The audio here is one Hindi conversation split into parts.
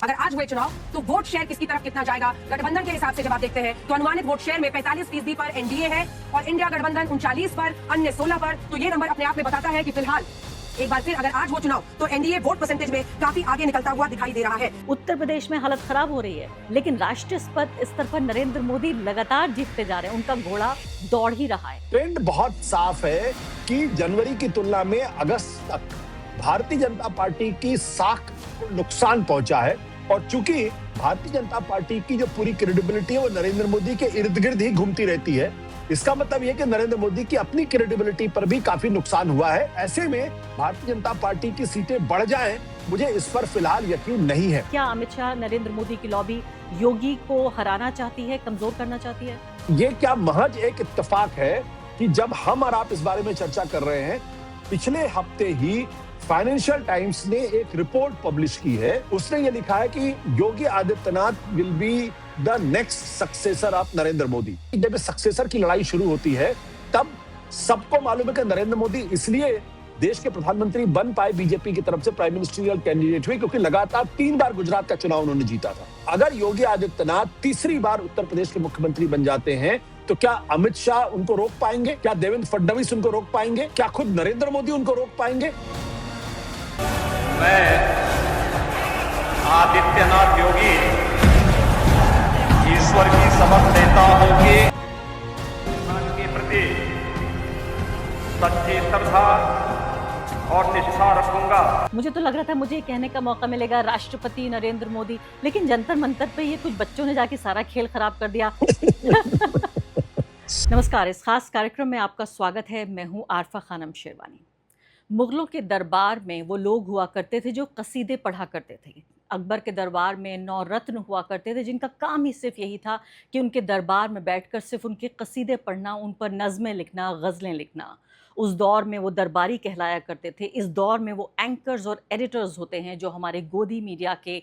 अगर आज हुए चुनाव तो वोट शेयर किसकी तरफ कितना जाएगा गठबंधन के हिसाब से जब आप देखते हैं तो अनुमानित वोट शेयर में 45% पर एनडीए है और इंडिया गठबंधन 39 पर, अन्य 16 पर। तो ये नंबर अपने आप में बताता है कि फिलहाल एक बार फिर अगर आज हो चुनाव तो एनडीए वोट परसेंटेज में काफी आगे निकलता हुआ दिखाई दे रहा है। उत्तर प्रदेश में हालत खराब हो रही है, लेकिन राष्ट्रीय स्तर पर नरेंद्र मोदी लगातार जीतते जा रहे हैं। उनका घोड़ा दौड़ ही रहा है। ट्रेंड बहुत साफ है कि जनवरी की तुलना में अगस्त तक भारतीय जनता पार्टी की साख को नुकसान पहुंचा है और चूंकि भारतीय जनता पार्टी की जो पूरी क्रेडिबिलिटी है वो नरेंद्र मोदी के इर्द गिर्द ही घूमती रहती है, इसका मतलब यह कि नरेंद्र मोदी की अपनी क्रेडिबिलिटी पर भी काफी नुकसान हुआ है। ऐसे में भारतीय जनता पार्टी की सीटें बढ़ जाएं, मुझे इस पर फिलहाल यकीन नहीं है। क्या अमित शाह नरेंद्र मोदी की लॉबी योगी को हराना चाहती है, कमजोर करना चाहती है? ये क्या महज एक इत्तेफाक है कि जब हम और आप इस बारे में चर्चा कर रहे हैं, पिछले हफ्ते ही फाइनेंशियल टाइम्स ने एक रिपोर्ट पब्लिश की है। उसने ये लिखा है कि Yogi Adityanath will be the next successor of Narendra Modi. जब इस सक्सेसर की लड़ाई शुरू होती है तब सबको मालूम है कि नरेंद्र मोदी इसलिए देश के प्रधानमंत्री बन पाए, बीजेपी की तरफ से प्राइम मिनिस्टरियल कैंडिडेट हुए, क्योंकि लगातार 3 बार गुजरात का चुनाव उन्होंने जीता था। अगर योगी आदित्यनाथ तीसरी बार उत्तर प्रदेश के मुख्यमंत्री बन जाते हैं तो क्या अमित शाह उनको रोक पाएंगे? क्या देवेंद्र फडणवीस उनको रोक पाएंगे? क्या खुद नरेंद्र मोदी उनको रोक पाएंगे? मैं आदित्यनाथ योगी ईश्वर की शपथ लेता हूं कि के प्रति सच्ची श्रद्धा और निष्ठा रखूंगा। मुझे तो लग रहा था मुझे कहने का मौका मिलेगा राष्ट्रपति नरेंद्र मोदी, लेकिन जंतर मंतर पे ये कुछ बच्चों ने जाके सारा खेल खराब कर दिया। नमस्कार, इस खास कार्यक्रम में आपका स्वागत है। मैं हूं आरफा खानम शेरवानी। मुगलों के दरबार में वो लोग हुआ करते थे जो कसीदे पढ़ा करते थे। अकबर के दरबार में 9 रत्न हुआ करते थे जिनका काम ही सिर्फ यही था कि उनके दरबार में बैठकर सिर्फ उनके कसीदे पढ़ना, उन पर नज़में लिखना, गज़लें लिखना। उस दौर में वो दरबारी कहलाया करते थे। इस दौर में वो एंकर्स और एडिटर्स होते हैं जो हमारे गोदी मीडिया के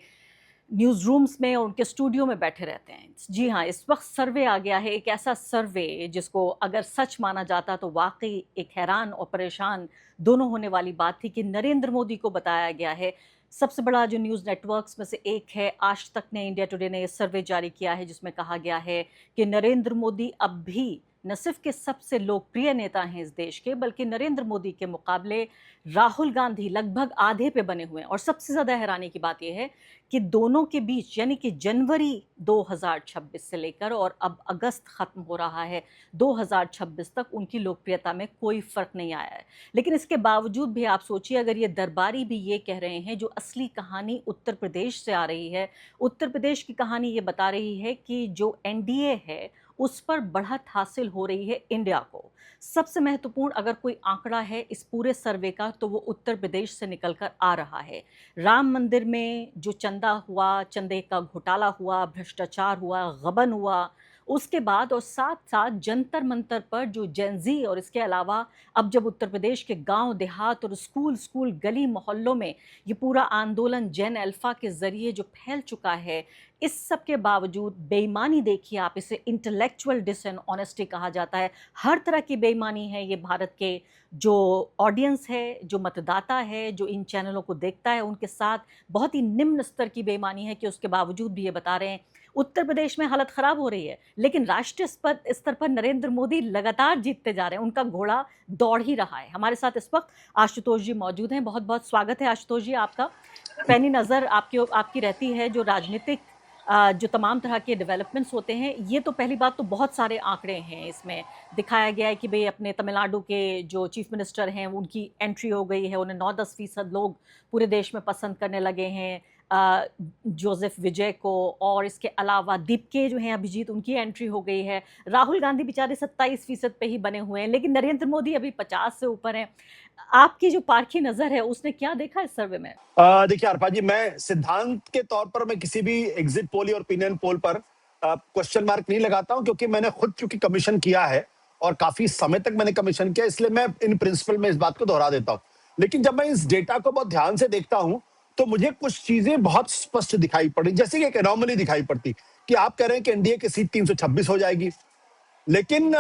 न्यूज़ रूम्स में और उनके स्टूडियो में बैठे रहते हैं। जी हाँ, इस वक्त सर्वे आ गया है, एक ऐसा सर्वे जिसको अगर सच माना जाता तो वाकई एक हैरान और परेशान दोनों होने वाली बात थी कि नरेंद्र मोदी को बताया गया है। सबसे बड़ा जो न्यूज़ नेटवर्क्स में से एक है आज तक ने, इंडिया टुडे ने सर्वे जारी किया है जिसमें कहा गया है कि नरेंद्र मोदी अब भी न सिर्फ के सबसे लोकप्रिय नेता हैं इस देश के, बल्कि नरेंद्र मोदी के मुकाबले राहुल गांधी लगभग आधे पे बने हुए हैं। और सबसे ज़्यादा हैरानी की बात यह है कि दोनों के बीच यानी कि जनवरी 2026 से लेकर और अब अगस्त ख़त्म हो रहा है 2026 तक उनकी लोकप्रियता में कोई फ़र्क नहीं आया है। लेकिन इसके बावजूद भी आप सोचिए, अगर ये दरबारी भी ये कह रहे हैं, जो असली कहानी उत्तर प्रदेश से आ रही है, उत्तर प्रदेश की कहानी ये बता रही है कि जो एनडीए है उस पर बढ़त हासिल हो रही है इंडिया को। सबसे महत्वपूर्ण अगर कोई आंकड़ा है इस पूरे सर्वे का तो वो उत्तर प्रदेश से निकलकर आ रहा है। राम मंदिर में जो चंदा हुआ, चंदे का घोटाला हुआ, भ्रष्टाचार हुआ, गबन हुआ, उसके बाद और साथ साथ जंतर मंतर पर जो जेनजी और इसके अलावा अब जब उत्तर प्रदेश के गांव देहात और स्कूल गली मोहल्लों में ये पूरा आंदोलन जेन अल्फा के ज़रिए जो फैल चुका है, इस सब के बावजूद बेईमानी देखिए आप, इसे इंटेलेक्चुअल डिसऑनेस्टी कहा जाता है। हर तरह की बेईमानी है ये भारत के जो ऑडियंस है, जो मतदाता है, जो इन चैनलों को देखता है, उनके साथ बहुत ही निम्न स्तर की बेईमानी है कि उसके बावजूद भी ये बता रहे हैं उत्तर प्रदेश में हालत ख़राब हो रही है, लेकिन राष्ट्रीय स्तर पर नरेंद्र मोदी लगातार जीतते जा रहे हैं। उनका घोड़ा दौड़ ही रहा है। हमारे साथ इस वक्त आशुतोष जी मौजूद हैं। बहुत बहुत स्वागत है आशुतोष जी आपका। पैनी नज़र आपकी रहती है जो राजनीतिक जो तमाम तरह के डेवलपमेंट्स होते हैं। ये तो पहली बात तो बहुत सारे आंकड़े हैं इसमें दिखाया गया है कि भाई अपने तमिलनाडु के जो चीफ मिनिस्टर हैं उनकी एंट्री हो गई है, उन्हें 9-10% लोग पूरे देश में पसंद करने लगे हैं जोसेफ विजय को, और इसके अलावा दीपके जो हैं अभिजीत, उनकी एंट्री हो गई है। राहुल गांधी बेचारे 27% पे ही बने हुए हैं, लेकिन नरेंद्र मोदी अभी 50 से ऊपर हैं। आपकी जो पारखी नजर है उसने क्या देखा इस सर्वे में? देखिए आरपा जी, मैं सिद्धांत के तौर पर मैं किसी भी एग्जिट पोल और ओपिनियन पोल पर क्वेश्चन मार्क नहीं लगाता हूं, क्योंकि मैंने खुद चूंकि कमीशन किया है और काफी समय तक मैंने कमीशन किया, इसलिए मैं इन प्रिंसिपल में इस बात को दोहरा देता हूं। लेकिन जब मैं इस डेटा को बहुत ध्यान से देखता हूं तो मुझे कुछ चीजें बहुत स्पष्ट दिखाई पड़ी। जैसे कि एक एनोमली दिखाई पड़ती कि आप कह रहे हैं कि एनडीए की सीट 326 हो जाएगी, लेकिन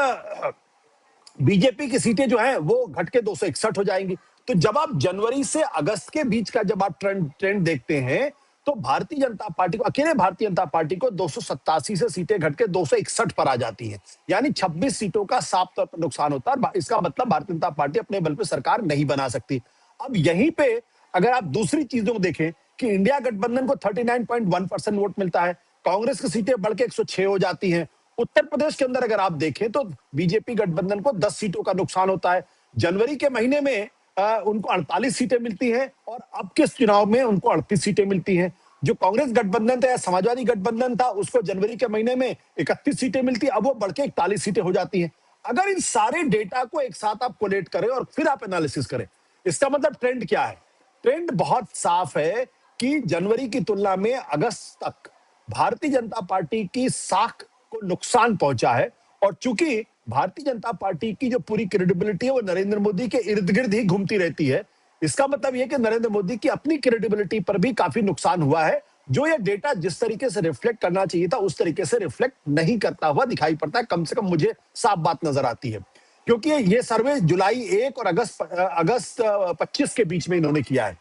बीजेपी की सीटें जो हैं वो घट के 261 हो जाएंगी। तो जब आप जनवरी से अगस्त के बीच का जब आप ट्रेंड देखते हैं तो भारतीय जनता पार्टी को, अकेले भारतीय जनता पार्टी को 287 से सीटें घट के 261 पर आ जाती हैं, यानी 26 सीटों का साफ तौर पर नुकसान होता है। इसका मतलब भारतीय जनता पार्टी अपने बल पर सरकार नहीं बना सकती। अब यहीं पे अगर आप दूसरी चीजों को देखें कि इंडिया गठबंधन को 39.1% वोट मिलता है, कांग्रेस की सीटें बढ़ के 106 हो जाती हैं। उत्तर प्रदेश के अंदर अगर आप देखें तो बीजेपी गठबंधन को 10 सीटों का नुकसान होता है। जनवरी के महीने में उनको 48 सीटें मिलती हैं और अब के चुनाव में उनको 38 सीटें मिलती हैं। जो कांग्रेस गठबंधन था या समाजवादी गठबंधन था, उसको जनवरी के महीने में 31 सीटें मिलती, अब वो बढ़ के 41 सीटें हो जाती हैं। अगर इन सारे डेटा को एक साथ आप कोलेट करें और फिर आप एनालिसिस करें, इसका मतलब ट्रेंड क्या है? ट्रेंड बहुत साफ है कि जनवरी की तुलना में अगस्त तक भारतीय जनता पार्टी की साख को नुकसान पहुंचा है। और चूंकि भारतीय जनता पार्टी की जो पूरी क्रेडिबिलिटी है वो नरेंद्र मोदी के इर्द गिर्द ही घूमती रहती है, इसका मतलब यह कि नरेंद्र मोदी की अपनी क्रेडिबिलिटी पर भी काफी नुकसान हुआ है। जो ये डेटा जिस तरीके से रिफ्लेक्ट करना चाहिए था उस तरीके से रिफ्लेक्ट नहीं करता हुआ दिखाई पड़ता है, कम से कम मुझे साफ बात नजर आती है। क्योंकि ये सर्वे जुलाई 1 और अगस्त 25 के बीच में इन्होंने किया है।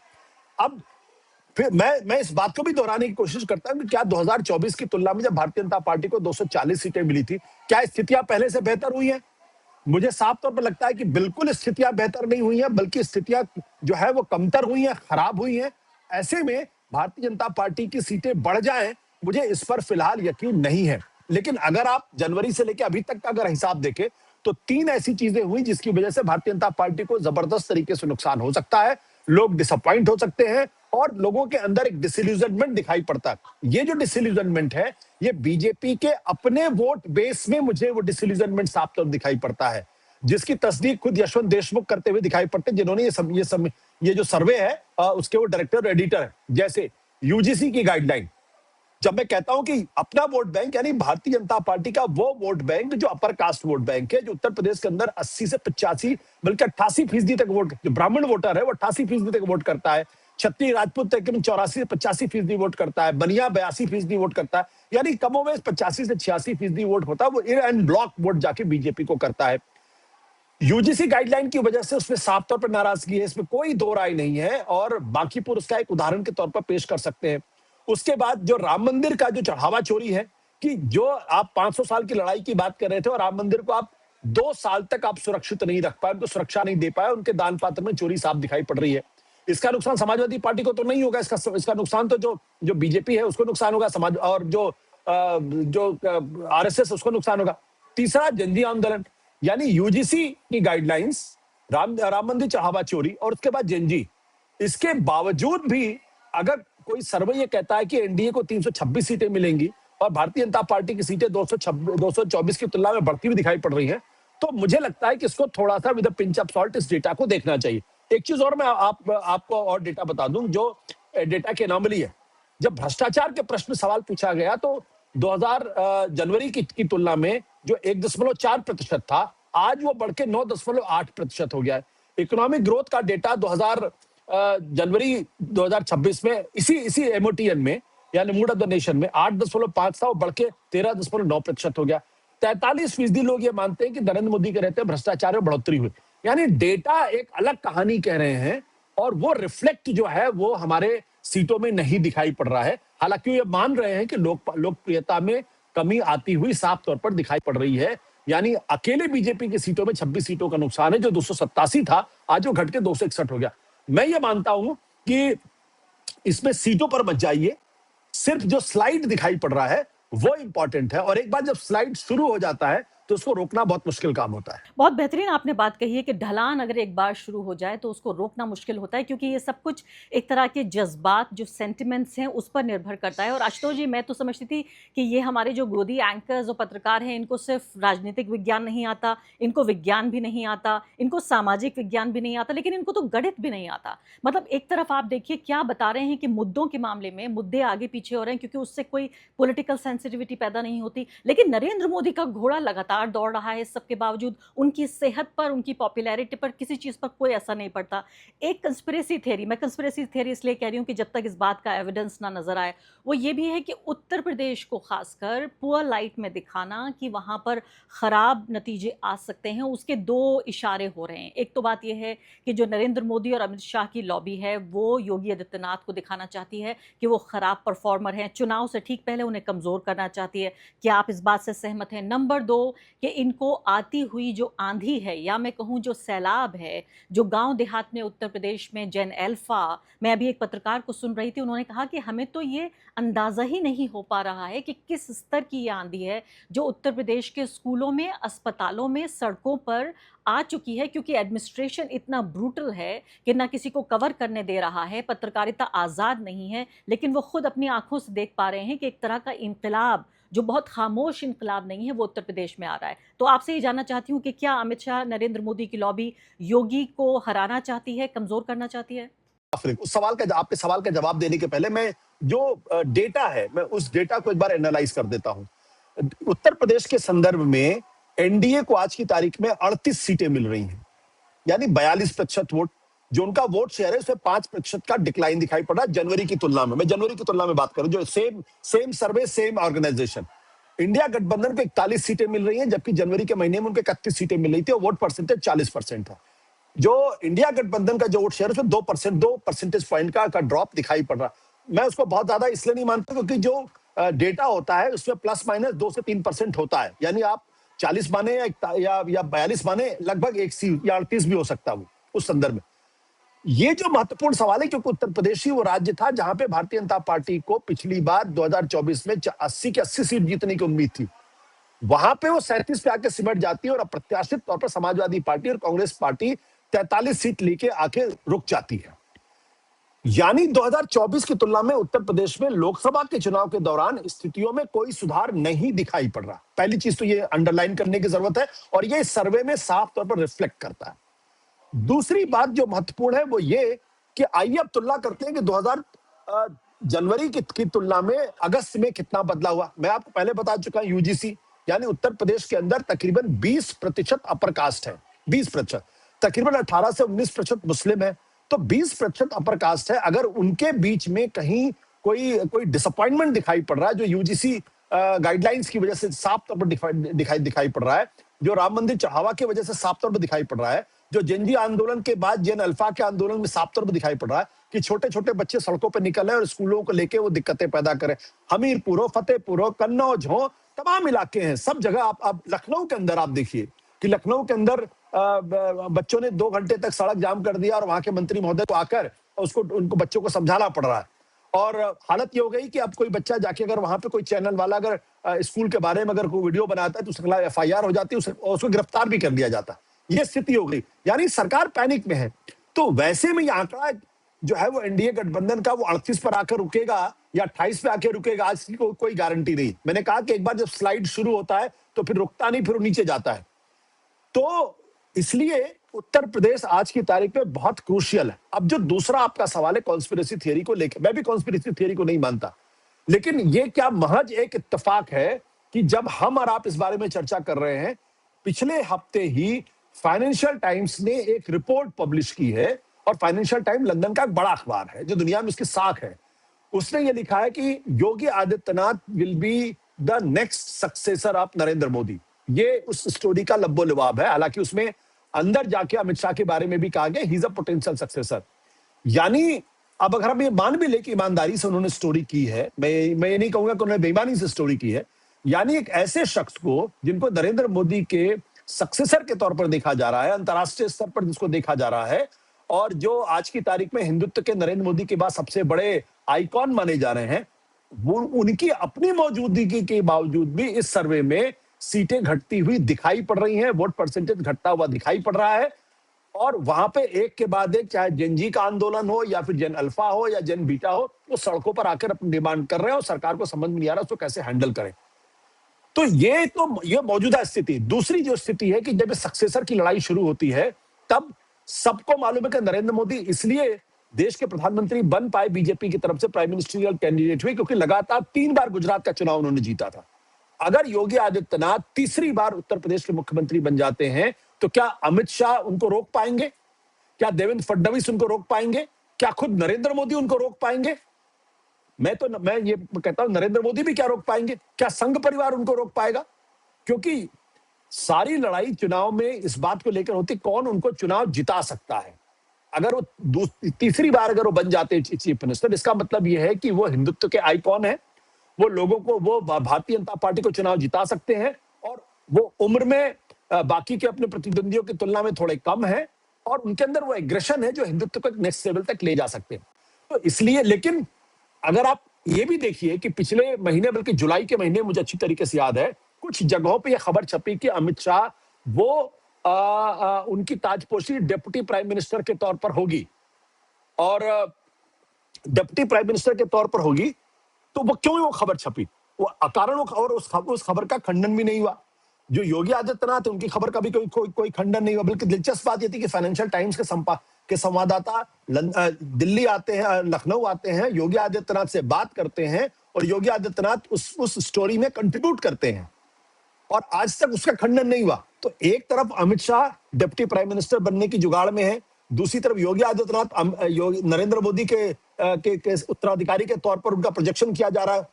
अब फिर मैं इस बात को भी दोहराने की कोशिश करता हूं कि क्या 2024 की तुलना में जब भारतीय जनता पार्टी को 240 सीटें मिली थी, क्या स्थितियां पहले से बेहतर हुई हैं? मुझे साफ तौर पर लगता है कि बिल्कुल स्थितियां बेहतर नहीं हुई हैं, बल्कि स्थितियां जो है वो कमतर हुई हैं, खराब हुई हैं। ऐसे में भारतीय जनता पार्टी की सीटें बढ़ जाएं, मुझे इस पर फिलहाल यकीन नहीं है। लेकिन अगर आप जनवरी से लेकर अभी तक का अगर हिसाब देखें तो 3 ऐसी चीजें हुई जिसकी वजह से भारतीय जनता पार्टी को जबरदस्त तरीके से नुकसान हो सकता है। लोग डिसअपॉइंट हो सकते हैं और लोगों के अंदर एक डिसइल्यूजनमेंट दिखाई पड़ता है। ये जो डिसइल्यूजनमेंट है, ये बीजेपी के अपने वोट बेस में मुझे वो डिसइल्यूजनमेंट साफ तौर दिखाई पड़ता है, जिसकी तस्दीक खुद यशवंत देशमुख करते हुए दिखाई पड़ते हैं, जिन्होंने ये जो सर्वे है उसके वो डायरेक्टर और एडिटर है। जैसे यूजीसी की गाइडलाइन, जब मैं कहता हूं कि अपना वोट बैंक, यानी भारतीय जनता पार्टी का वो वोट बैंक जो अपर कास्ट वोट बैंक है, जो उत्तर प्रदेश के अंदर 80 से 85 बल्कि 88% तक वोट, जो ब्राह्मण वोटर है वो 88% तक वोट करता है, क्षत्रिय राजपूत तकरीबन 84 से 85% वोट करता है, बनिया 82% वोट करता है, यानी कमोवेश 85 से 86% वोट होता है, वो इन ब्लॉक वोट जाके बीजेपी को करता है। यूजीसी गाइडलाइन की वजह से उसमें साफ तौर पर नाराजगी है, इसमें कोई दो राय नहीं है और बांकीपुर उसका एक उदाहरण के तौर पर पेश कर सकते हैं। उसके बाद जो राम मंदिर का जो चढ़ावा चोरी है, कि जो आप 500 साल की लड़ाई की बात कर रहे थे और राम मंदिर को आप 2 साल तक आप सुरक्षित नहीं रख पाए, उनको सुरक्षा नहीं दे पाए, उनके दान पात्र में चोरी साफ दिखाई पड़ रही है। इसका नुकसान समाजवादी पार्टी को तो नहीं होगा, इसका नुकसान तो जो बीजेपी है उसको नुकसान होगा, समाज और जो आरएसएस उसको नुकसान होगा। तीसरा जनजी आंदोलन, यानी यूजीसी की गाइडलाइंस, राम मंदिर चढ़ावा चोरी और उसके बाद जनजी, इसके बावजूद भी अगर कोई सर्वे ये कहता है कि एनडीए को 326 सीटें मिलेंगी और भारतीय जनता पार्टी की सीटें 224 की तुलना में बढ़ती हुई दिखाई पड़ रही हैं, तो मुझे लगता है कि इसको थोड़ा सा with a pinch of salt इस डेटा को देखना चाहिए। एक चीज और मैं आपको और डेटा बता दूं, जो डेटा की एनोमली है। जब भ्रष्टाचार के प्रश्न सवाल पूछा गया तो 2000 जनवरी की तुलना में जो 1.4% था, आज वो बढ़ के 9.8% हो गया है। इकोनॉमिक ग्रोथ का डेटा जनवरी 2026 में इसी एमओटीएन में, यानी मूड ऑफ द नेशन में 8.5 था, वो बढ़ के 13.9% हो गया। 43% लोग ये मानते हैं कि नरेंद्र मोदी के रहते भ्रष्टाचार में बढ़ोतरी हुई। यानी डेटा एक अलग कहानी कह रहे हैं और वो रिफ्लेक्ट जो है वो हमारे सीटों में नहीं दिखाई पड़ रहा है। हालांकि ये मान रहे हैं कि लोकप्रियता में कमी आती हुई साफ तौर पर दिखाई पड़ रही है। यानी अकेले बीजेपी की सीटों में 26 सीटों का नुकसान है, जो 287 था आज वो घट के 261 हो गया। मैं ये मानता हूं कि इसमें सीटों पर मत जाइए, सिर्फ जो स्लाइड दिखाई पड़ रहा है वो इंपॉर्टेंट है, और एक बार जब स्लाइड शुरू हो जाता है तो उसको रोकना बहुत मुश्किल काम होता है। बहुत बेहतरीन आपने बात कही है कि ढलान अगर एक बार शुरू हो जाए तो उसको रोकना मुश्किल होता है, क्योंकि ये सब कुछ एक तरह के जज्बात, जो सेंटिमेंट्स हैं, उस पर निर्भर करता है। और आशुतोष जी, मैं तो समझती थी कि ये हमारे जो गोदी एंकर्स और पत्रकार हैं, इनको सिर्फ राजनीतिक विज्ञान नहीं आता, इनको विज्ञान भी नहीं आता, इनको सामाजिक विज्ञान भी नहीं आता, लेकिन इनको तो गणित भी नहीं आता। मतलब एक तरफ आप देखिए क्या बता रहे हैं कि मुद्दों के मामले में मुद्दे आगे पीछे हो रहे हैं क्योंकि उससे कोई पॉलिटिकल सेंसिटिविटी पैदा नहीं होती, लेकिन नरेंद्र मोदी का घोड़ा लगातार लगातार दौड़ रहा है, सबके बावजूद उनकी सेहत पर, उनकी पॉपुलैरिटी पर, किसी चीज़ पर कोई असर नहीं पड़ता। एक कंस्पिरेसी थ्योरी, मैं कंस्पिरेसी थ्योरी इसलिए कह रही हूँ कि जब तक इस बात का एविडेंस ना नज़र आए, वो ये भी है कि उत्तर प्रदेश को खासकर पुअर लाइट में दिखाना कि वहाँ पर ख़राब नतीजे आ सकते हैं, उसके दो इशारे हो रहे हैं। एक तो बात यह है कि जो नरेंद्र मोदी और अमित शाह की लॉबी है, वो योगी आदित्यनाथ को दिखाना चाहती है कि वो ख़राब परफॉर्मर हैं, चुनाव से ठीक पहले उन्हें कमज़ोर करना चाहती है। क्या आप इस बात से सहमत हैं? नंबर 2 कि इनको आती हुई जो आंधी है, या मैं कहूँ जो सैलाब है, जो गांव देहात में उत्तर प्रदेश में जेन अल्फा, मैं अभी एक पत्रकार को सुन रही थी, उन्होंने कहा कि हमें तो ये अंदाज़ा ही नहीं हो पा रहा है कि किस स्तर की ये आंधी है जो उत्तर प्रदेश के स्कूलों में, अस्पतालों में, सड़कों पर आ चुकी है, क्योंकि एडमिनिस्ट्रेशन इतना ब्रूटल है कि ना किसी को कवर करने दे रहा है, पत्रकारिता आज़ाद नहीं है, लेकिन वो खुद अपनी आंखों से देख पा रहे हैं कि एक तरह का इंकलाब, जो बहुत खामोश इंकलाब नहीं है, वो उत्तर प्रदेश में आ रहा है। तो आपसे ये जानना चाहती हूँ कि क्या अमित शाह, नरेंद्र मोदी की लॉबी योगी को हराना चाहती है, कमज़ोर करना चाहती है? उस सवाल का, आपके सवाल का जवाब देने के पहले मैं जो डेटा है, मैं उस डेटा को एक बार एनालाइज कर देता हूं। उत्तर प्रदेश के संदर्भ में एनडीए को आज की तारीख में 38 सीटें मिल रही हैं, यानी 42% वोट। जो उनका वोट शेयर है उसमें 5% का डिक्लाइन दिखाई पड़ा जनवरी की तुलना में। मैं जनवरी की तुलना में बात करूं, जो सेम सर्वे, सेम ऑर्गेनाइजेशन। इंडिया गठबंधन को 41 सीटें मिल रही हैं, जबकि जनवरी के महीने में उनको 31 सीटें मिल रही थी और वोट परसेंटेज 40% है। जो इंडिया गठबंधन का जो वोट शेयर है उसमें 2 परसेंटेज पॉइंट का ड्रॉप दिखाई पड़ रहा। मैं उसको बहुत ज्यादा इसलिए नहीं मानता क्योंकि जो डेटा होता है उसमें प्लस माइनस 2 से 3% होता है, यानी आप 40 माने या 42 माने, लगभग 1 सीट या 38 भी हो सकता है वो उस संदर्भ में। ये जो महत्वपूर्ण सवाल है, क्योंकि उत्तर प्रदेश ही वो राज्य था जहां पे भारतीय जनता पार्टी को पिछली बार 2024 में 80 की 80 सीट जीतने की उम्मीद थी। वहां पे वो 37 पे आके सिमट जाती है और अप्रत्याशित तौर पर समाजवादी पार्टी और कांग्रेस पार्टी 43 सीट लेके आके रुक जाती है। यानी 2024 की तुलना में उत्तर प्रदेश में लोकसभा के चुनाव के दौरान स्थितियों में कोई सुधार नहीं दिखाई पड़ रहा। पहली चीज तो ये अंडरलाइन करने की जरूरत है और ये सर्वे में साफ तौर पर रिफ्लेक्ट करता है। दूसरी बात जो महत्वपूर्ण है वो ये कि आइए अब तुलना करते हैं कि 2000 जनवरी की तुलना में अगस्त में कितना बदला हुआ। मैं आपको पहले बता चुका हूं, यूजीसी यानी उत्तर प्रदेश के अंदर तकरीबन 20% अपर कास्ट है, 20%। तकरीबन 18 से 19% मुस्लिम है, तो 20% अपर कास्ट है। अगर उनके बीच में कहीं कोई डिसअपॉइंटमेंट दिखाई पड़ रहा है, जो यूजीसी गाइडलाइंस की वजह से साफ तौर पर दिखाई पड़ रहा है, जो राम मंदिर चढ़ावा की वजह से साफ तौर पर दिखाई पड़ रहा है, जो जेनजी आंदोलन के बाद जेन अल्फा के आंदोलन में साफ तौर पर दिखाई पड़ रहा है कि छोटे छोटे बच्चे सड़कों पर निकल रहे हैं और स्कूलों को लेके वो दिक्कतें पैदा करें। हमीरपुर हो, फतेहपुर हो, कन्नौज हो, तमाम इलाके हैं, सब जगह आप लखनऊ के अंदर आप देखिए कि लखनऊ के अंदर बच्चों ने 2 घंटे तक सड़क जाम कर दिया और वहां के मंत्री महोदय को आकर उनको बच्चों को समझाना पड़ रहा है। और हालत ये हो गई कि अब कोई बच्चा जाके अगर वहां पे कोई चैनल वाला अगर स्कूल के बारे में अगर कोई वीडियो बनाता है तो उसके खिलाफ एफआईआर हो जाती है, उसको गिरफ्तार भी कर लिया जाता। ये स्थिति हो गई, यानी सरकार पैनिक में है। तो वैसे में ये आंकड़ा जो है वो एनडीए गठबंधन का वो 38 पर आकर रुकेगा या 28 पे आकर रुकेगा, आज की कोई गारंटी नहीं। मैंने कहा कि एक बार जब स्लाइड शुरू होता है तो फिर रुकता नहीं, फिर नीचे जाता है। तो इसलिए उत्तर प्रदेश आज की तारीख में बहुत क्रूशियल है। अब जो दूसरा आपका सवाल है कॉन्स्पिरेसी थियरी को लेकर, मैं भी कॉन्स्पिरेसी थियरी को नहीं मानता, लेकिन ये क्या महज एक इत्तेफाक है कि जब हम और आप इस बारे में चर्चा कर रहे हैं, पिछले हफ्ते ही फाइनेंशियल टाइम्स ने एक रिपोर्ट पब्लिश की है, और फाइनेंशियल टाइम लंदन का एक बड़ा अखबार है जो दुनिया में उसकी साख है। उसने ये लिखा है कि Yogi Adityanath will be the next successor of Narendra Modi. ये उस स्टोरी का लब्बो लुबाब है, हालांकि उसमें अंदर जाके अमित शाह के बारे में भी कहा गया he is a potential successor. यानी अब अगर हम ये मान भी ले कि ईमानदारी से उन्होंने स्टोरी की है, मैं ये नहीं कहूंगा कि उन्होंने बेईमानी से स्टोरी की है, यानी एक ऐसे शख्स को जिनको नरेंद्र मोदी के सक्सेसर के तौर पर देखा जा रहा है, अंतरराष्ट्रीय स्तर पर जिसको देखा जा रहा है, और जो आज की तारीख में हिंदुत्व के नरेंद्र मोदी के बाद सबसे बड़े आइकॉन माने जा रहे हैं, वो उनकी अपनी मौजूदगी के बावजूद भी इस सर्वे में सीटें घटती हुई दिखाई पड़ रही हैं, वोट परसेंटेज घटता हुआ दिखाई पड़ रहा है। और वहां पे एक के बाद एक, चाहे जेनजी का आंदोलन हो या फिर जेन अल्फा हो या जेन बीटा हो, वो सड़कों पर आकर अपनी डिमांड कर रहे हैं और सरकार को समझ में नहीं आ रहा उसको कैसे हैंडल करें। तो ये मौजूदा स्थिति। दूसरी जो स्थिति है कि जब सक्सेसर की लड़ाई शुरू होती है, तब सबको मालूम है कि नरेंद्र मोदी इसलिए देश के प्रधानमंत्री बन पाए बीजेपी की तरफ से, प्राइम मिनिस्टरियल कैंडिडेट हुए, क्योंकि लगातार 3 बार गुजरात का चुनाव उन्होंने जीता था। अगर योगी आदित्यनाथ तीसरी बार उत्तर प्रदेश के मुख्यमंत्री बन जाते हैं तो क्या अमित शाह उनको रोक पाएंगे? क्या देवेंद्र फडणवीस उनको रोक पाएंगे? क्या खुद नरेंद्र मोदी उनको रोक पाएंगे? मैं ये कहता हूं, नरेंद्र मोदी भी क्या रोक पाएंगे? क्या संघ परिवार उनको रोक पाएगा? क्योंकि सारी लड़ाई चुनाव में इस बात को लेकर होती कौन उनको चुनाव जिता सकता है। अगर वो तीसरी बार अगर वो बन जाते हैं चीफ मिनिस्टर, इसका मतलब यह है कि वो हिंदुत्व के आइकॉन है, वो लोगों को, वो भारतीय जनता पार्टी को चुनाव जिता सकते हैं और वो उम्र में बाकी के अपने प्रतिद्वंदियों की तुलना में थोड़े कम है और उनके अंदर वो एग्रेशन है जो हिंदुत्व को नेक्स्ट लेवल तक ले जा सकते हैं। तो इसलिए, लेकिन अगर आप ये भी देखिए कि पिछले महीने, बल्कि जुलाई के महीने, मुझे अच्छी तरीके से याद है, कुछ जगहों पे ये खबर छपी कि अमित शाह वो उनकी ताजपोशी डिप्टी प्राइम मिनिस्टर के तौर पर होगी और डिप्टी प्राइम मिनिस्टर के तौर पर होगी। तो वो क्यों वो खबर छपी? वो अकारण, और उस खबर का खंडन भी नहीं हुआ। जो योगी आदित्यनाथ, उनकी खबर का भी कोई खंडन नहीं हुआ। बल्कि दिलचस्प बात ये थी कि फाइनेंशियल टाइम्स के संवाददाता दिल्ली आते हैं, लखनऊ आते हैं, योगी आदित्यनाथ से बात करते हैं और योगी आदित्यनाथ उस स्टोरी में कंट्रीब्यूट करते हैं और आज तक उसका खंडन नहीं हुआ। तो एक तरफ Amit Shah deputy prime minister बनने की जुगाड़ में है, दूसरी तरफ योगी आदित्यनाथ नरेंद्र मोदी के उत्तराधिकारी के तौर पर उनका प्रोजेक्शन किया जा रहा है।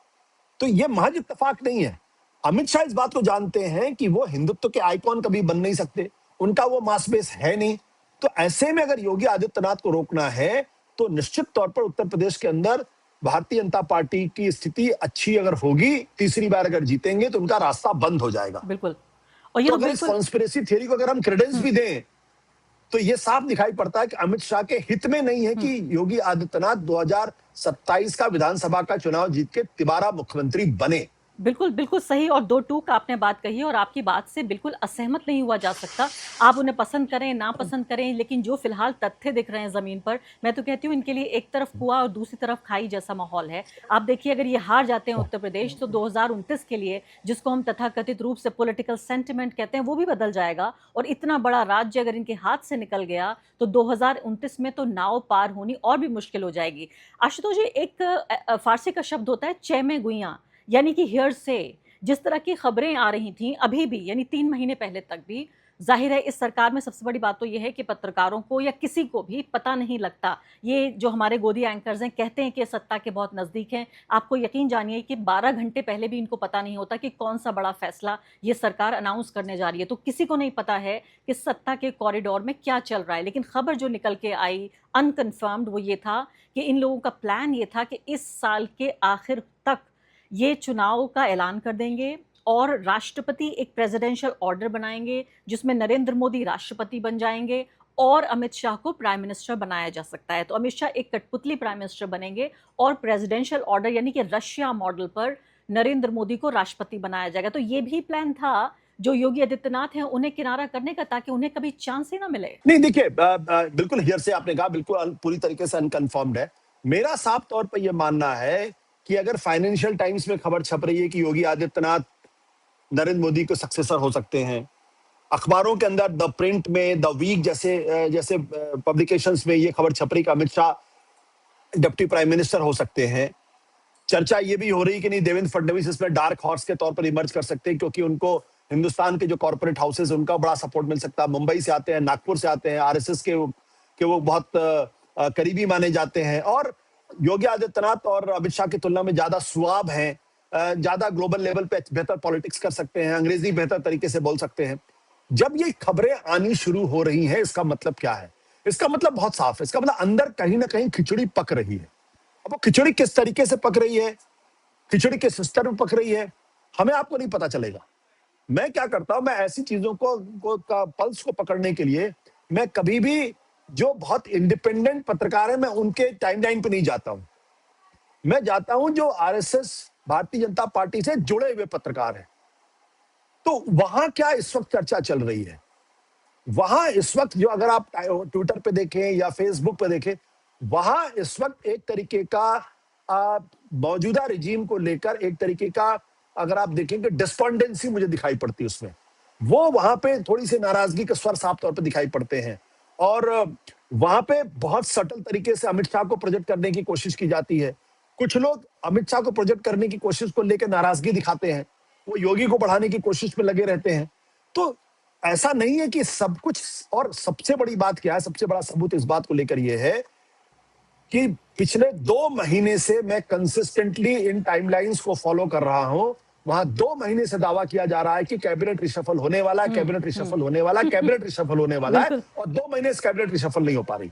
तो ये महज इत्तेफाक नहीं है। अमित शाह इस बात को जानते हैं कि वो हिंदुत्व के आइकॉन कभी बन नहीं सकते, उनका वो मास बेस है नहीं। तो ऐसे में अगर योगी आदित्यनाथ को रोकना है तो निश्चित तौर पर उत्तर प्रदेश के अंदर भारतीय जनता पार्टी की स्थिति अच्छी अगर होगी, तीसरी बार अगर जीतेंगे तो उनका रास्ता बंद हो जाएगा। बिल्कुल। और ये तो अगर इस कॉन्स्पिरेसी थियरी को अगर हम क्रेडेंस भी दें तो ये साफ दिखाई पड़ता है कि अमित शाह के हित में नहीं है कि योगी आदित्यनाथ 2027 का विधानसभा का चुनाव जीत के तिबारा मुख्यमंत्री बने। बिल्कुल, बिल्कुल सही और दो टूक आपने बात कही है और आपकी बात से बिल्कुल असहमत नहीं हुआ जा सकता। आप उन्हें पसंद करें, ना पसंद करें, लेकिन जो फिलहाल तथ्य दिख रहे हैं ज़मीन पर, मैं तो कहती हूँ इनके लिए एक तरफ कुआं और दूसरी तरफ खाई जैसा माहौल है। आप देखिए, अगर ये हार जाते हैं उत्तर प्रदेश तो 2029 के लिए, जिसको हम तथाकथित रूप से पॉलिटिकल सेंटिमेंट कहते हैं, वो भी बदल जाएगा और इतना बड़ा राज्य अगर इनके हाथ से निकल गया तो 2029 में तो नाव पार होनी और भी मुश्किल हो जाएगी। आशुतोष जी, एक फारसी का शब्द होता है चे में गुइयां, यानी कि हियर से जिस तरह की खबरें आ रही थीं अभी भी, यानी 3 महीने पहले तक भी, जाहिर है इस सरकार में सबसे बड़ी बात तो ये है कि पत्रकारों को या किसी को भी पता नहीं लगता। ये जो हमारे गोदी एंकर्स हैं कहते हैं कि सत्ता के बहुत नज़दीक हैं, आपको यकीन जानिए कि 12 घंटे पहले भी इनको पता नहीं होता कि कौन सा बड़ा फैसला ये सरकार अनाउंस करने जा रही है। तो किसी को नहीं पता है कि सत्ता के कॉरिडोर में क्या चल रहा है। लेकिन खबर जो निकल के आई अनकन्फर्म्ड, वो ये था कि इन लोगों का प्लान ये था कि इस साल के आखिर तक ये चुनाव का ऐलान कर देंगे और राष्ट्रपति एक प्रेसिडेंशियल ऑर्डर बनाएंगे जिसमें नरेंद्र मोदी राष्ट्रपति बन जाएंगे और अमित शाह को प्राइम मिनिस्टर बनाया जा सकता है। तो अमित शाह एक कठपुतली प्राइम मिनिस्टर बनेंगे और प्रेसिडेंशियल ऑर्डर यानी कि रशिया मॉडल पर नरेंद्र मोदी को राष्ट्रपति बनाया जाएगा। तो ये भी प्लान था जो योगी आदित्यनाथ हैं उन्हें किनारा करने का, ताकि उन्हें कभी चांस ही ना मिले। नहीं, देखिए, बिल्कुल हियर से आपने कहा, बिल्कुल पूरी तरीके से अनकन्फर्म्ड है। मेरा साफ तौर पर यह मानना है कि अगर फाइनेंशियल टाइम्स में खबर छप रही है कि योगी आदित्यनाथ नरेंद्र मोदी के सक्सेसर हो सकते हैं, अखबारों के अंदर द प्रिंट में, द वीक जैसे पब्लिकेशंस में ये खबर छप रही कि Amit Shah deputy prime minister हो सकते हैं, चर्चा ये भी हो रही कि नहीं देवेंद्र फडणवीस इसमें डार्क हॉर्स के तौर पर इमर्ज कर सकते हैं क्योंकि उनको हिंदुस्तान के जो कॉर्पोरेट हाउसेस उनका बड़ा सपोर्ट मिल सकता है। मुंबई से आते हैं, नागपुर से आते हैं, आरएसएस के वो बहुत करीबी माने जाते हैं और योगी आदित्यनाथ और अमित शाह की तुलना में ज्यादा सुआब हैं, ज्यादा ग्लोबल लेवल पे बेहतर पॉलिटिक्स कर सकते हैं, अंग्रेजी बेहतर तरीके से बोल सकते हैं। जब ये खबरें आनी शुरू हो रही हैं, इसका मतलब क्या है? इसका मतलब बहुत साफ है। इसका मतलब अंदर कहीं ना कहीं खिचड़ी पक रही है। अब वो खिचड़ी किस तरीके से पक रही है, खिचड़ी किस स्तर में पक रही है, हमें आपको नहीं पता चलेगा। मैं क्या करता हूं, मैं ऐसी चीजों का पल्स को पकड़ने के लिए मैं कभी भी जो बहुत इंडिपेंडेंट पत्रकार है मैं उनके टाइमलाइन पे नहीं जाता हूं। मैं जाता हूं जो आरएसएस, भारतीय जनता पार्टी से जुड़े हुए पत्रकार हैं। तो वहां क्या इस वक्त चर्चा चल रही है, वहां इस वक्त जो, अगर आप ट्विटर पे देखें या फेसबुक पे देखें, वहां इस वक्त एक तरीके का मौजूदा रिजीम को लेकर एक तरीके का, अगर आप देखेंगे, डिस्पोंडेंसी मुझे दिखाई पड़ती है उसमें। वो वहां पे थोड़ी सी नाराजगी के स्वर साफ तौर पे दिखाई पड़ते हैं और वहां पे बहुत सटल तरीके से अमित शाह को प्रोजेक्ट करने की कोशिश की जाती है। कुछ लोग अमित शाह को प्रोजेक्ट करने की कोशिश को लेकर नाराजगी दिखाते हैं वो योगी को बढ़ाने की कोशिश में लगे रहते हैं। तो ऐसा नहीं है कि सब कुछ, और सबसे बड़ी बात क्या है, सबसे बड़ा सबूत इस बात को लेकर ये है कि पिछले 2 महीने से मैं कंसिस्टेंटली इन टाइमलाइंस को फॉलो कर रहा हूं। वहां 2 महीने से दावा किया जा रहा है कि कैबिनेट रिशफल होने वाला है, कैबिनेट रिशफल होने वाला है, कैबिनेट रिशफल होने वाला है, बिल्कुल। और 2 महीने से कैबिनेट रिशफल नहीं हो पा रही।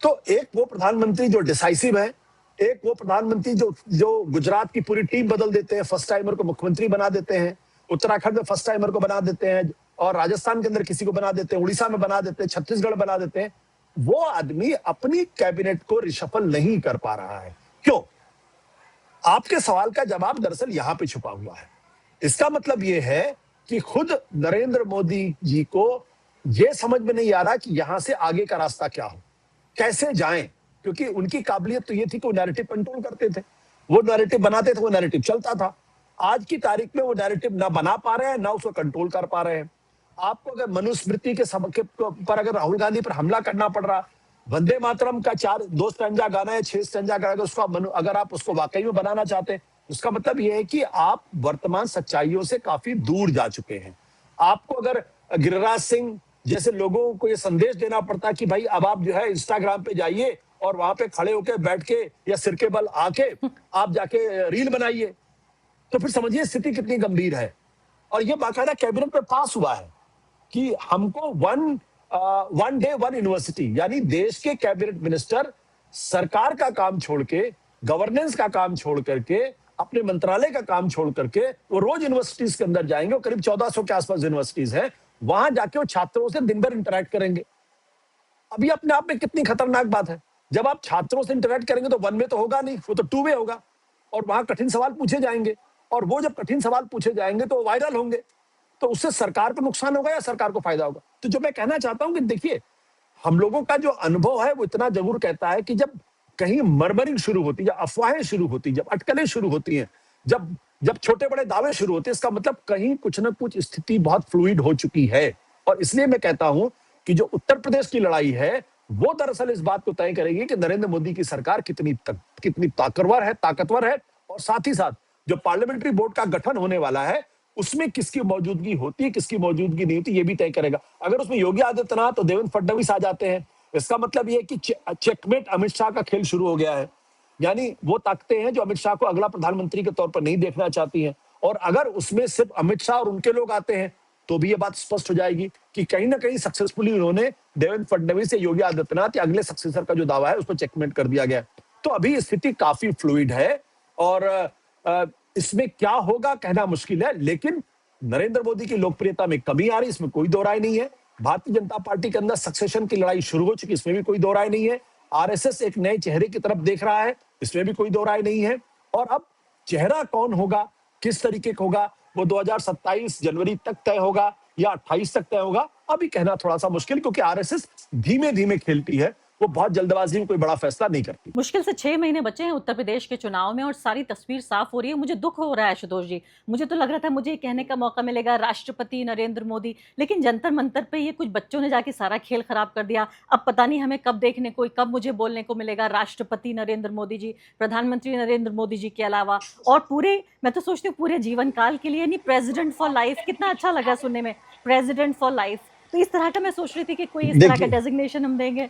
तो एक वो प्रधानमंत्री जो डिसाइसिव है, एक वो प्रधानमंत्री जो जो गुजरात की पूरी टीम बदल देते हैं, फर्स्ट टाइमर को मुख्यमंत्री बना देते हैं, उत्तराखंड में फर्स्ट टाइमर को बना देते हैं, और राजस्थान के अंदर किसी को बना देते हैं, उड़ीसा में बना देते हैं, छत्तीसगढ़ बना देते हैं। वो आदमी अपनी कैबिनेट को रिशफल नहीं कर पा रहा है। क्यों? आपके सवाल का जवाब दरअसल यहां पे छुपा हुआ है। इसका मतलब यह है कि खुद नरेंद्र मोदी जी को यह समझ में नहीं आ रहा कि यहां से आगे का रास्ता क्या हो, कैसे जाएं, क्योंकि उनकी काबिलियत तो ये थी कि वो नैरेटिव कंट्रोल करते थे, वो नैरेटिव बनाते थे, वो नैरेटिव चलता था। आज की तारीख में वो नैरेटिव ना बना पा रहे हैं, ना उसको कंट्रोल कर पा रहे हैं। आपको अगर मनुस्मृति के सबक पर अगर राहुल गांधी पर हमला करना पड़ रहा, वंदे मातरम का 2 स्टैंजा गाना है, 6 स्टैंजा गाना है, उसको अगर आप उसको वाकई में बनाना चाहते हैं, उसका मतलब यह है कि आप वर्तमान सच्चाइयों से काफी दूर जा चुके हैं। आपको अगर गिरिराज सिंह जैसे लोगों को ये संदेश देना पड़ता है कि भाई अब आप जो है इंस्टाग्राम पे जाइए और वहां पे खड़े होके बैठ के या सिर के बल आके आप जाके रील बनाइए, तो फिर समझिए स्थिति कितनी गंभीर है। और ये बाकायदा कैबिनेट में पास हुआ है कि हमको वन डे वन यूनिवर्सिटी, यानी देश के कैबिनेट मिनिस्टर सरकार का काम छोड़ के, गवर्नेंस का काम छोड़ करके, अपने मंत्रालय का काम छोड़ करके वो रोज यूनिवर्सिटीज के अंदर जाएंगे। करीब 1400 के आसपास यूनिवर्सिटीज हैं, वहां जाके वो छात्रों से दिन भर इंटरेक्ट करेंगे। अभी अपने आप में कितनी खतरनाक बात है। जब आप छात्रों से इंटरेक्ट करेंगे तो 1 वे तो होगा नहीं, वो तो 2 वे होगा, और वहां कठिन सवाल पूछे जाएंगे, और वो जब कठिन सवाल पूछे जाएंगे तो वायरल होंगे। तो उससे सरकार को नुकसान होगा या सरकार को फायदा होगा? तो जो मैं कहना चाहता हूं कि देखिए, हम लोगों का जो अनुभव है वो इतना जरूर कहता है कि जब कहीं मरमरिंग शुरू होती है, अफवाहें शुरू होती, जब अटकलें शुरू होती हैं, जब जब छोटे बड़े दावे शुरू होते हैं, इसका मतलब कहीं कुछ ना कुछ स्थिति बहुत फ्लूइड हो चुकी है। और इसलिए मैं कहता हूं कि जो उत्तर प्रदेश की लड़ाई है वो दरअसल इस बात को तय करेगी कि नरेंद्र मोदी की सरकार कितनी ताकतवर है, और साथ ही साथ जो पार्लियामेंट्री बोर्ड का गठन होने वाला है उसमें किसकी मौजूदगी होती है, किसकी मौजूदगी नहीं होती, ये भी तय करेगा। अगर उसमें योगी आदित्यनाथ और देवेंद्र फडणवीस आ जाते हैं, इसका मतलब ये है कि चेकमेट अमित शाह का खेल शुरू हो गया है। यानी वो ताकतें हैं जो अमित शाह को अगला प्रधानमंत्री के तौर पर नहीं देखना चाहती हैं, और अगर उसमें सिर्फ अमित शाह और उनके लोग आते हैं तो भी ये बात स्पष्ट हो जाएगी कि कहीं ना कहीं सक्सेसफुली उन्होंने देवेंद्र फडणवीस या योगी आदित्यनाथ या अगले सक्सेसर का जो दावा है उसको चेकमेट कर दिया गया। तो अभी स्थिति काफी फ्लूइड है, और इसमें क्या होगा कहना मुश्किल है, लेकिन नरेंद्र मोदी की लोकप्रियता में कमी आ रही, इसमें कोई दो राय नहीं है। भारतीय जनता पार्टी के अंदर सक्सेशन की लड़ाई शुरू हो चुकी, इसमें भी कोई दो राय नहीं है। आरएसएस एक नए चेहरे की तरफ देख रहा है, इसमें भी कोई दो राय नहीं है। और अब चेहरा कौन होगा, किस तरीके का होगा, वो 2027 जनवरी तक तय होगा या 28 तक तय होगा, अभी कहना थोड़ा सा मुश्किल, क्योंकि आरएसएस धीमे धीमे खेलती है, वो बहुत जल्दबाजी में कोई बड़ा फैसला नहीं करती। मुश्किल से 6 महीने बचे हैं उत्तर प्रदेश के चुनाव में और सारी तस्वीर साफ हो रही है। मुझे दुख हो रहा है आशुतोष जी, मुझे तो लग रहा था मुझे कहने का मौका मिलेगा राष्ट्रपति नरेंद्र मोदी, लेकिन जंतर मंतर पे ये कुछ बच्चों ने जाके सारा खेल खराब कर दिया। अब पता नहीं हमें कब देखने को, कब मुझे बोलने को मिलेगा राष्ट्रपति नरेंद्र मोदी जी, प्रधानमंत्री नरेंद्र मोदी जी के अलावा, और पूरे, मैं तो सोचती हूँ पूरे जीवन काल के लिए, यानी प्रेसिडेंट फॉर लाइफ, कितना अच्छा लगा सुनने में, प्रेसिडेंट फॉर लाइफ। तो इस तरह का मैं सोच रही थी कि कोई इस तरह का डेजिग्नेशन हम देंगे।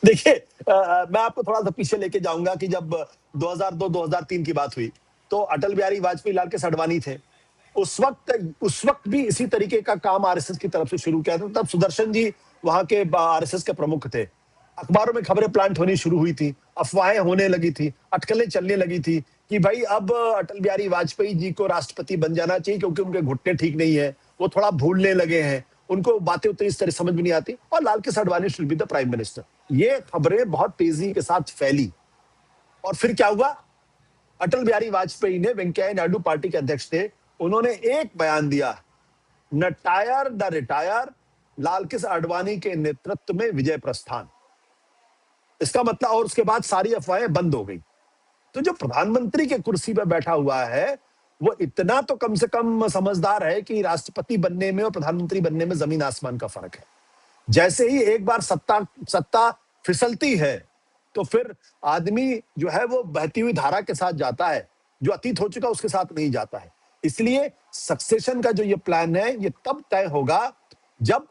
देखिए, मैं आपको थोड़ा सा पीछे लेके जाऊंगा कि जब 2002-2003 की बात हुई तो अटल बिहारी वाजपेयी लाल कृष्ण आडवाणी थे। उस वक्त भी इसी तरीके का काम आरएसएस की तरफ से शुरू किया था। तब सुदर्शन जी वहां के आरएसएस के प्रमुख थे। अखबारों में खबरें प्लांट होनी शुरू हुई थी, अफवाहें होने लगी थी, अटकलें चलने लगी थी कि भाई अब अटल बिहारी वाजपेयी जी को राष्ट्रपति बन जाना चाहिए, क्योंकि उनके घुटने ठीक नहीं है, वो थोड़ा भूलने लगे हैं, उनको बातें उतनी इस तरह समझ में नहीं आती, और Lal Krishna Advani should be the prime minister. ये खबरें बहुत तेजी के साथ फैली, और फिर क्या हुआ, अटल बिहारी वाजपेयी ने, वेंकैया नायडू पार्टी के अध्यक्ष थे, उन्होंने एक बयान दिया, न टायर न रिटायर, लाल कृष्ण आडवाणी के नेतृत्व में विजय प्रस्थान। इसका मतलब, और उसके बाद सारी अफवाहें बंद हो गई। तो जो प्रधानमंत्री के कुर्सी पर बैठा हुआ है वो इतना तो कम से कम समझदार है कि राष्ट्रपति बनने में और प्रधानमंत्री बनने में जमीन आसमान का फर्क है। जैसे ही एक बार सत्ता फिसलती है तो फिर आदमी जो है वो बहती हुई धारा के साथ जाता है। जो अतीत हो चुका उसके साथ नहीं जाता है। इसलिए सक्सेशन का जो ये प्लान है ये तब तय होगा जब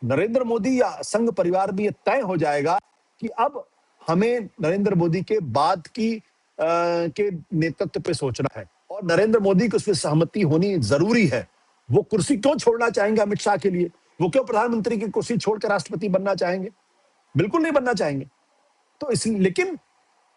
नरेंद्र मोदी या संघ परिवार में ये तय हो जाएगा कि अब हमें नरेंद्र मोदी के बाद के नेतृत्व पे सोचना है और नरेंद्र मोदी को उसमें सहमति होनी जरूरी है। वो कुर्सी क्यों छोड़ना चाहेंगे अमित शाह के लिए? वो क्यों प्रधानमंत्री की कुर्सी छोड़कर राष्ट्रपति बनना चाहेंगे? बिल्कुल नहीं बनना चाहेंगे। तो इसलिए लेकिन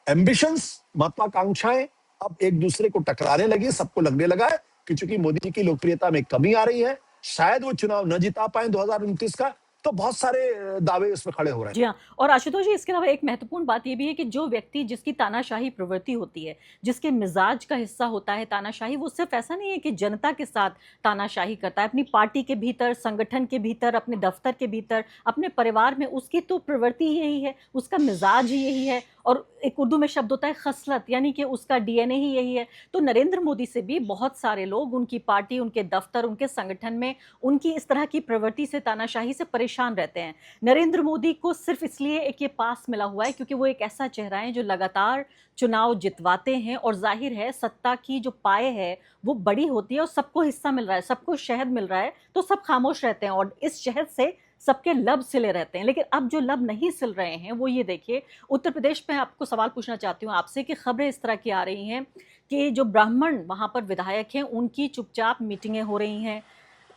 एम्बिशंस, महत्वाकांक्षाएं अब एक दूसरे को टकराने लगी। सबको लगने लगा है कि चूंकि मोदी जी की लोकप्रियता में कमी आ रही है, शायद वो चुनाव न जिता पाए 2029 का, तो बहुत सारे दावे उसमें खड़े हो रहे हैं। जी हाँ, और आशुतोष जी, इसके अलावा एक महत्वपूर्ण बात ये भी है कि जो व्यक्ति जिसकी तानाशाही प्रवृत्ति होती है, जिसके मिजाज का हिस्सा होता है तानाशाही, वो सिर्फ ऐसा नहीं है कि जनता के साथ तानाशाही करता है, अपनी पार्टी के भीतर, संगठन के भीतर, अपने दफ्तर के भीतर, अपने परिवार में उसकी तो प्रवृत्ति ही यही है, उसका मिजाज ही यही है। और एक उर्दू में शब्द होता है खसलत, यानी कि उसका डीएनए ही यही है। तो नरेंद्र मोदी से भी बहुत सारे लोग उनकी पार्टी, उनके दफ्तर, उनके संगठन में उनकी इस तरह की प्रवृत्ति से, तानाशाही से परेशान रहते हैं। नरेंद्र मोदी को सिर्फ इसलिए एक ये पास मिला हुआ है क्योंकि वो एक ऐसा चेहरा है जो लगातार चुनाव जितवाते हैं, और जाहिर है सत्ता की जो पाए है वो बड़ी होती है और सबको हिस्सा मिल रहा है, सबको शहद मिल रहा है, तो सब खामोश रहते हैं और इस शहद से सबके लब सिले रहते हैं। लेकिन अब जो लब नहीं सिल रहे हैं वो ये देखिए, उत्तर प्रदेश में आपको सवाल पूछना चाहती हूँ आपसे कि खबरें इस तरह की आ रही हैं कि जो ब्राह्मण वहाँ पर विधायक हैं उनकी चुपचाप मीटिंगें हो रही हैं।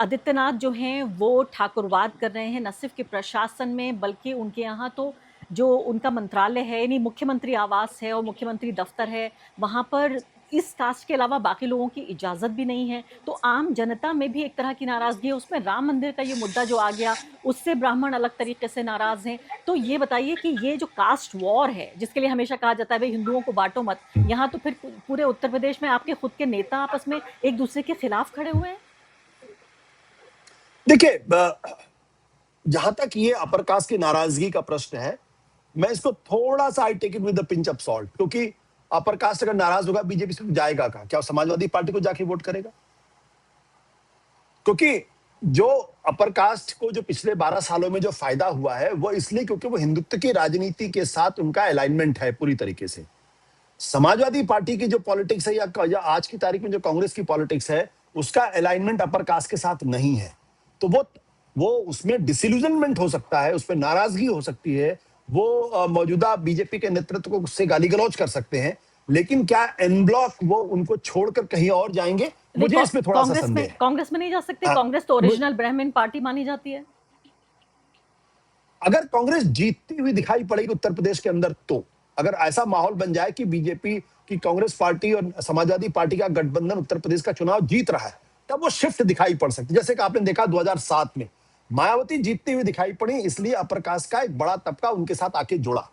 आदित्यनाथ जो हैं वो ठाकुरवाद कर रहे हैं, न सिर्फ के प्रशासन में बल्कि उनके यहाँ तो जो उनका मंत्रालय है, यानी मुख्यमंत्री आवास है और मुख्यमंत्री दफ्तर है, वहाँ पर इस कास्ट के अलावा बाकी लोगों की इजाज़त भी नहीं है। तो आम जनता में भी एक तरह की नाराज़गी है। उसमें राम मंदिर का ये मुद्दा जो आ गया, उससे ब्राह्मण अलग तरीके से नाराज़ हैं। तो ये बताइए कि ये जो कास्ट वॉर है, जिसके लिए हमेशा कहा जाता है भाई हिंदुओं को बांटो मत, यहाँ तो फिर पूरे उत्तर प्रदेश में आपके खुद के नेता आपस में एक दूसरे के खिलाफ खड़े हुए हैं। देखिए, जहां तक ये अपर कास्ट की नाराजगी का प्रश्न है, मैं इसको थोड़ा सा I take it with the pinch of salt, क्योंकि अपर कास्ट अगर नाराज होगा बीजेपी से जाएगा कहां? क्या समाजवादी पार्टी को जाके वोट करेगा? क्योंकि जो अपर कास्ट को जो पिछले 12 सालों में जो फायदा हुआ है वो इसलिए क्योंकि वो हिंदुत्व की राजनीति के साथ उनका अलाइनमेंट है पूरी तरीके से। समाजवादी पार्टी की जो पॉलिटिक्स है या आज की तारीख में जो कांग्रेस की पॉलिटिक्स है, उसका अलाइनमेंट अपर कास्ट के साथ नहीं है। तो वो उसमें डिसिल्यूजनमेंट हो सकता है, उसमें नाराजगी हो सकती है, वो मौजूदा बीजेपी के नेतृत्व को उससे गाली गलौज कर सकते हैं, लेकिन क्या एन ब्लॉक वो उनको छोड़कर कहीं और जाएंगे? मुझे इसमें थोड़ा सा संदेह है। कांग्रेस में नहीं जा सकते? कांग्रेस तो ओरिजिनल ब्राह्मण पार्टी मानी जाती है। अगर कांग्रेस जीतती हुई दिखाई पड़ेगी उत्तर प्रदेश के अंदर, तो अगर ऐसा माहौल बन जाए कि बीजेपी की कांग्रेस पार्टी और समाजवादी पार्टी का गठबंधन उत्तर प्रदेश का चुनाव जीत रहा है, तब वो शिफ्ट दिखाई पड़ सकती है। जैसे कि आपने देखा 2007 में मायावती जीतती हुई दिखाई पड़ी, इसलिए अपर कास्ट का एक बड़ा तबका उनके साथ आके जुड़ा।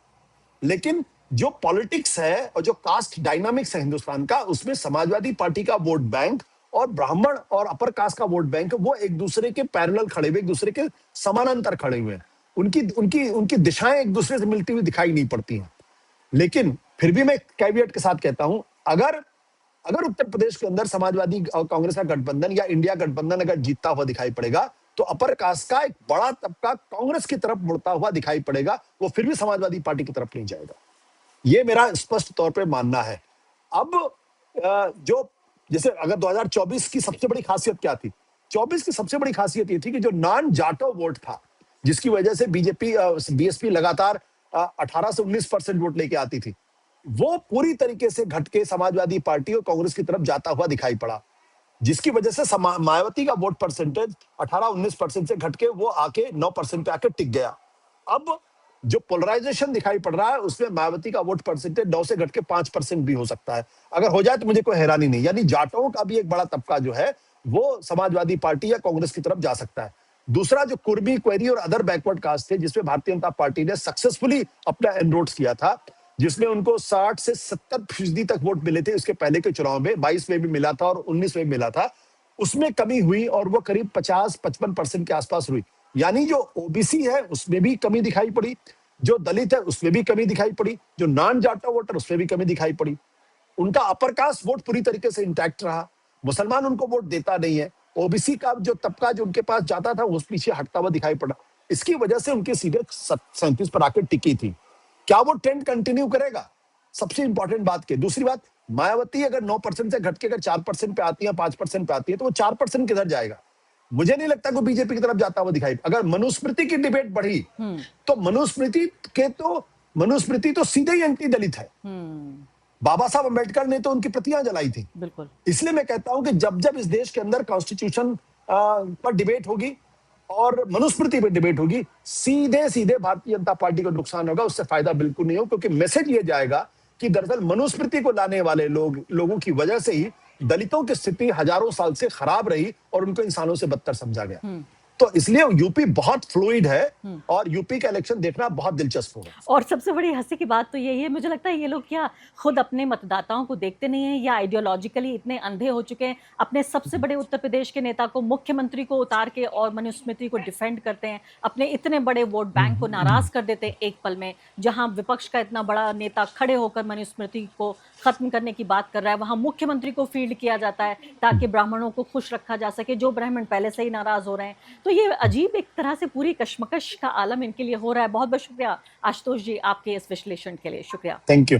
लेकिन जो पॉलिटिक्स है और जो कास्ट डायनामिक्स है हिंदुस्तान का, उसमें समाजवादी पार्टी का वोट बैंक और ब्राह्मण और अपर कास्ट का वोट बैंक वो एक दूसरे के पैरेलल खड़े हुए, एक दूसरे के समानांतर खड़े हुए हैं। उनकी दिशाएं एक दूसरे से मिलती हुई दिखाई नहीं पड़ती हैं। लेकिन फिर भी मैं कैविएट के साथ कहता हूं, अगर उत्तर प्रदेश के अंदर समाजवादी और कांग्रेस का गठबंधन या इंडिया गठबंधन अगर जीतता हुआ दिखाई पड़ेगा, तो अपर कास्ट का एक बड़ा तबका कांग्रेस की तरफ मुड़ता हुआ दिखाई पड़ेगा, वो फिर भी समाजवादी पार्टी की तरफ नहीं जाएगा। ये मेरा स्पष्ट तौर पे मानना है। अब जो जैसे अगर 2024 की सबसे बड़ी खासियत क्या थी? 24 की सबसे बड़ी खासियत ये थी कि जो नॉन जाटो वोट था, जिसकी वजह से बीएसपी लगातार 18 से 19% वोट लेके आती थी, वो पूरी तरीके से घटके समाजवादी पार्टी और कांग्रेस की तरफ जाता हुआ दिखाई पड़ा, जिसकी वजह से मायावती का वोट परसेंटेज 18-19% से घटके वो आके 9% पे आके टिक गया। अब जो पोलराइजेशन दिखाई पड़ रहा है उसमें मायावती का वोट परसेंटेज 9 से घट के 5% भी हो सकता है। अगर हो जाए तो मुझे कोई हैरानी नहीं, यानी जाटों का भी एक बड़ा तबका जो है वो समाजवादी पार्टी या कांग्रेस की तरफ जा सकता है। दूसरा, जो कुर्मी, क्वेरी और अदर बैकवर्ड कास्ट थे, जिसमें भारतीय जनता पार्टी ने सक्सेसफुली अपना एनरोड्स किया था, जिसमें उनको 60 से 70% तक वोट मिले थे उसके पहले के चुनाव में, 22 में भी मिला था और 19 में भी मिला था, उसमें कमी हुई और वो करीब 50-55% के आसपास हुई। यानी जो ओबीसी है उसमें भी कमी दिखाई पड़ी, जो दलित है उसमें भी कमी दिखाई पड़ी, जो नॉन जाटो वोटर उसमें भी कमी दिखाई पड़ी। उनका अपर कास्ट वोट पूरी तरीके से इंटैक्ट रहा, मुसलमान उनको वोट देता नहीं है, ओबीसी का जो तबका जो उनके पास जाता था उस पीछे हटता हुआ दिखाई पड़ा। इसकी वजह से उनकी सीटें 37 पर आकर टिकी थी। क्या वो ट्रेंड कंटिन्यू करेगा? सबसे इंपॉर्टेंट बात की दूसरी बात, मायावती अगर 9% से घट के अगर 4% पे आती है, 5% पे आती है, तो वो 4% किधर जाएगा? मुझे नहीं लगता कोई बीजेपी की तरफ जाता हुआ दिखाई। अगर मनुस्मृति की डिबेट बढ़ी तो मनुस्मृति तो सीधे ही एंटी दलित है। बाबा साहब अंबेडकर ने तो उनकी प्रतियां जलाई थी। बिल्कुल। इसलिए मैं कहता हूं कि जब जब इस देश के अंदर कॉन्स्टिट्यूशन पर डिबेट होगी और मनुस्मृति पर डिबेट होगी, सीधे सीधे भारतीय जनता पार्टी को नुकसान होगा, उससे फायदा बिल्कुल नहीं हो, क्योंकि मैसेज ये जाएगा कि दरअसल मनुस्मृति को लाने वाले लोगों की वजह से ही दलितों की स्थिति हजारों साल से खराब रही और उनको इंसानों से बदतर समझा गया। तो इसलिए यूपी बहुत फ्लूइड है और यूपी का इलेक्शन देखना बहुत दिलचस्प होगा। और सबसे बड़ी हंसी की बात तो यही है, मुझे लगता है ये लोग क्या खुद अपने मतदाताओं को देखते नहीं हैं या आइडियोलॉजिकली इतने अंधे हो चुके हैं, अपने सबसे बड़े उत्तर प्रदेश के नेता को, मुख्यमंत्री को उतार के और मनुस्मृति को डिफेंड करते हैं, अपने इतने बड़े वोट बैंक को नाराज कर देते हैं एक पल में। जहां विपक्ष का इतना बड़ा नेता खड़े होकर मनुस्मृति को खत्म करने की बात कर रहा है, वहां मुख्यमंत्री को फील्ड किया जाता है ताकि ब्राह्मणों को खुश रखा जा सके, जो ब्राह्मण पहले से ही नाराज हो रहे हैं। तो ये अजीब एक तरह से पूरी कश्मकश का आलम इनके लिए हो रहा है। बहुत बहुत शुक्रिया आशुतोष जी आपके इस विश्लेषण के लिए। शुक्रिया। Thank you.